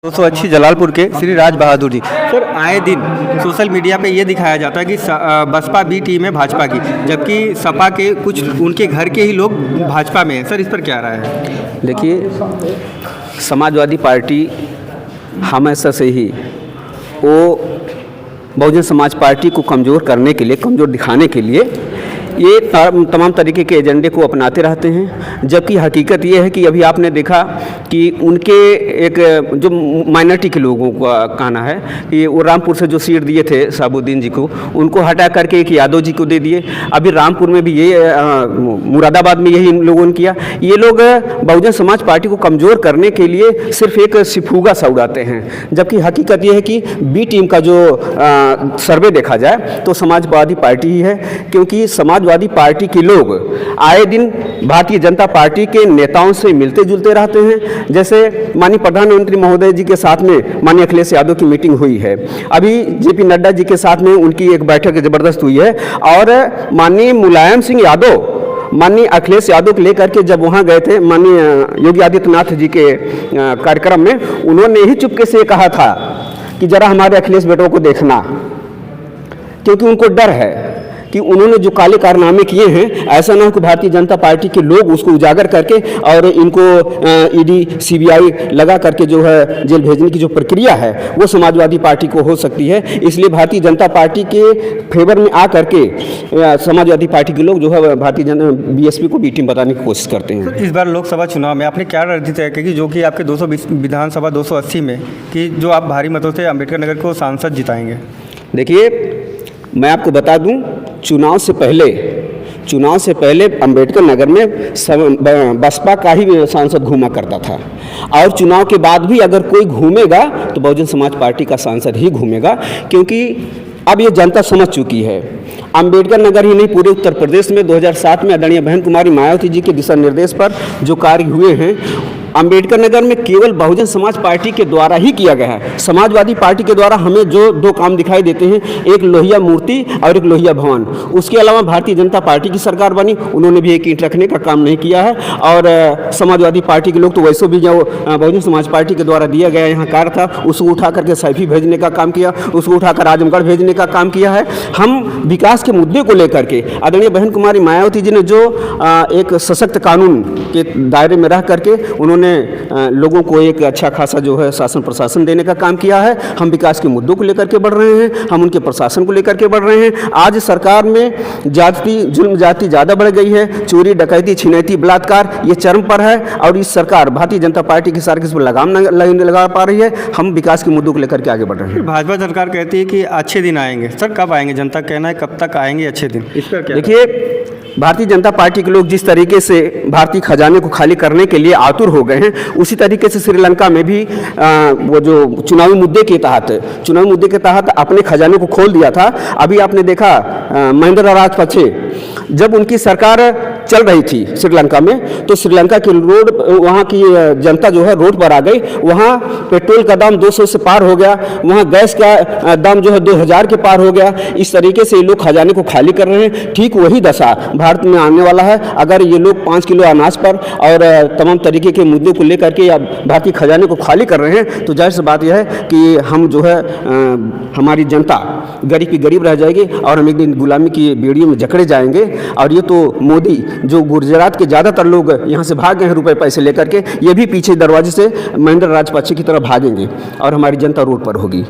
280 जलालपुर के श्री राज बहादुर जी। सर, आए दिन सोशल मीडिया पे ये दिखाया जाता है कि बसपा बी टीम है भाजपा की, जबकि सपा के कुछ उनके घर के ही लोग भाजपा में हैं। सर, इस पर क्या राय है? देखिए, समाजवादी पार्टी हमेशा से ही वो बहुजन समाज पार्टी को कमज़ोर करने के लिए, कमज़ोर दिखाने के लिए ये तमाम तरीके के एजेंडे को अपनाते रहते हैं। जबकि हकीकत ये है कि अभी आपने देखा कि उनके एक जो माइनॉरिटी के लोगों का कहना है कि वो रामपुर से जो सीट दिए थे साबुद्दीन जी को, उनको हटा करके एक यादव जी को दे दिए। अभी रामपुर में भी ये मुरादाबाद में यही इन लोगों ने किया। ये लोग बहुजन समाज पार्टी को कमज़ोर करने के लिए सिर्फ एक सिफूगा सा उड़ाते हैं। जबकि हकीकत ये है कि बी टीम का जो सर्वे देखा जाए तो समाजवादी पार्टी ही है, क्योंकि समाजवादी पार्टी के लोग आए दिन भारतीय जनता पार्टी के नेताओं से मिलते जुलते रहते हैं। जैसे माननीय प्रधानमंत्री महोदय जी के साथ में माननीय अखिलेश यादव की मीटिंग हुई है, अभी जेपी नड्डा जी के साथ में उनकी एक बैठक ज़बरदस्त हुई है, और माननीय मुलायम सिंह यादव माननीय अखिलेश यादव को लेकर के जब वहाँ गए थे माननीय योगी आदित्यनाथ जी के कार्यक्रम में, उन्होंने ही चुपके से कहा था कि जरा हमारे अखिलेश बेटों को देखना, क्योंकि उनको डर है कि उन्होंने जो काले कारनामे किए हैं, ऐसा ना हो कि भारतीय जनता पार्टी के लोग उसको उजागर करके और इनको ईडी सीबीआई लगा करके जो है जेल भेजने की जो प्रक्रिया है वो समाजवादी पार्टी को हो सकती है। इसलिए भारतीय जनता पार्टी के फेवर में आ करके समाजवादी पार्टी के लोग जो है भारतीय जनता बीएसपी को बी टीम बताने की कोशिश करते हैं। इस बार लोकसभा चुनाव में आपने क्या रणनीति तय की, जो कि आपके 220 विधानसभा 280 में कि जो आप भारी मतों से अम्बेडकर नगर को सांसद जिताएंगे? देखिए, मैं आपको बता दूं, चुनाव से पहले अम्बेडकर नगर में बसपा का ही सांसद घूमा करता था, और चुनाव के बाद भी अगर कोई घूमेगा तो बहुजन समाज पार्टी का सांसद ही घूमेगा, क्योंकि अब ये जनता समझ चुकी है। अम्बेडकर नगर ही नहीं, पूरे उत्तर प्रदेश में 2007 में आदरणीय बहन कुमारी मायावती जी के दिशा निर्देश पर जो कार्य हुए हैं, अम्बेडकर नगर में केवल बहुजन समाज पार्टी के द्वारा ही किया गया है। समाजवादी पार्टी के द्वारा हमें जो दो काम दिखाई देते हैं, एक लोहिया मूर्ति और एक लोहिया भवन। उसके अलावा भारतीय जनता पार्टी की सरकार बनी, उन्होंने भी एक ईंट रखने का काम नहीं किया है। और समाजवादी पार्टी के लोग तो वैसे भी जो बहुजन समाज पार्टी के द्वारा दिया गया यहाँ कार्य था, उसको उठा करके सैफी भेजने का काम किया, उसको उठाकर आजमगढ़ भेजने का काम किया है। हम विकास के मुद्दे को लेकर के आदरणीय बहन कुमारी मायावती जी ने जो एक सशक्त कानून के दायरे में रह करके उन्होंने लोगों को एक अच्छा खासा जो है शासन प्रशासन देने का काम किया है। हम विकास के मुद्दों को लेकर के बढ़ रहे हैं, हम उनके प्रशासन को लेकर के बढ़ रहे हैं। आज सरकार में जुल्म जाति ज़्यादा बढ़ गई है, चोरी डकैती छिनैती बलात्कार ये चरम पर है, और इस सरकार भारतीय जनता पार्टी की सरकार इस पर लगाम नहीं लगा पा रही है। हम विकास के मुद्दों को लेकर के आगे बढ़ रहे हैं। भाजपा सरकार कहती है कि अच्छे दिन आएंगे। सर, कब आएंगे? जनता कहना है कब तक आएंगे अच्छे दिन, इस पर क्या? देखिए, भारतीय जनता पार्टी के लोग जिस तरीके से भारतीय खजाने को खाली करने के लिए आतुर हो गए हैं, उसी तरीके से श्रीलंका में भी वो जो चुनावी मुद्दे के तहत अपने खजाने को खोल दिया था। अभी आपने देखा महिंदा राजपक्षे जब उनकी सरकार चल रही थी श्रीलंका में, तो श्रीलंका के रोड, वहाँ की जनता जो है रोड पर आ गई। वहाँ पेट्रोल का दाम 200 से पार हो गया, वहाँ गैस का दाम जो है 2000 के पार हो गया। इस तरीके से ये लोग खजाने को खाली कर रहे हैं। ठीक वही दशा भारत में आने वाला है। अगर ये लोग 5 किलो अनाज पर और तमाम तरीके के मुद्दों को लेकर के भारतीय खजाने को खाली कर रहे हैं, तो जाहिर सी बात यह है कि हम जो है हमारी जनता गरीब की गरीब रह जाएगी और हम एक दिन गुलामी की बेड़ियों में जकड़े जाएंगे। और ये तो मोदी जो गुजरात के ज़्यादातर लोग यहाँ से भाग गए हैं रुपए पैसे लेकर के, ये भी पीछे दरवाजे से महिंदा राजपक्षे की तरफ भागेंगे और हमारी जनता रोड पर होगी।